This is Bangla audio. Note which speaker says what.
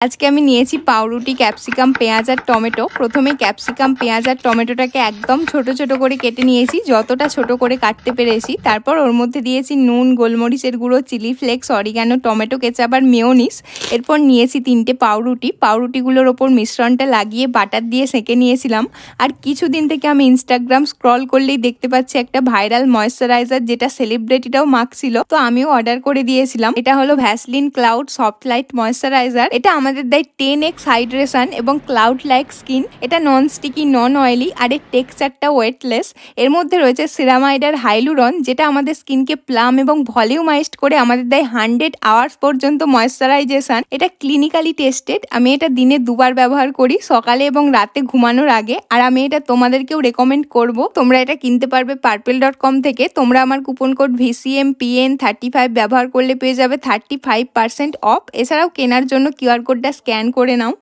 Speaker 1: আজকে আমি নিয়েছি পাউরুটি, ক্যাপসিকাম, পেঁয়াজ আর টমেটো। প্রথমে ক্যাপসিকাম, পেঁয়াজ আর টমেটোটাকে একদম ছোট ছোট করে কেটে নিয়েছি, যতটা ছোট করে কাটতে পেরেছি। তারপর ওর মধ্যে দিয়েছি নুন, গোলমরিচের গুঁড়ো, chilli flakes, oregano, tomato ketchup আর মেয়োনিজ। এরপর নিয়েছি 3টে পাউরুটি। পাউরুটিগুলোর ওপর মিশ্রণটা লাগিয়ে বাটার দিয়ে সেঁকে নিয়েছিলাম। আর কিছুদিন থেকে আমি ইনস্টাগ্রাম স্ক্রল করলেই দেখতে পাচ্ছি একটা ভাইরাল ময়েশ্চারাইজার, যেটা সেলিব্রিটিটাও মাখছিল, তো আমিও অর্ডার করে দিয়েছিলাম। এটা হলো Vaseline cloud soft light moisturiser. এটা আমাদের দেয় 10x হাইড্রেশন এবং ক্লাউড লাইক স্কিন। এটা নন স্টিকি, নন অয়েলি, আর এর টেক্সচারটা ওয়েটলেস। এর মধ্যে রয়েছে সিরামাইড আর হাইলুরন, যেটা আমাদের স্কিনকে প্লাম এবং ভলিউমাইজড করে আমাদের দেয় 100 আওয়ার্স পর্যন্ত ময়েশ্চারাইজেশন। এটা ক্লিনিক্যালি টেস্টেড। আমি এটা দিনে 2বার ব্যবহার করি, সকালে এবং রাতে ঘুমানোর আগে। আর আমি এটা তোমাদেরকেও রেকমেন্ড করব। তোমরা এটা কিনতে পারবে purple.com থেকে। তোমরা আমার কুপন কোড VCMPN35 ব্যবহার করলে পেয়ে যাবে 35% অফ। এছাড়াও কেনার জন্য কিউআর কোডটা স্ক্যান করে নাও।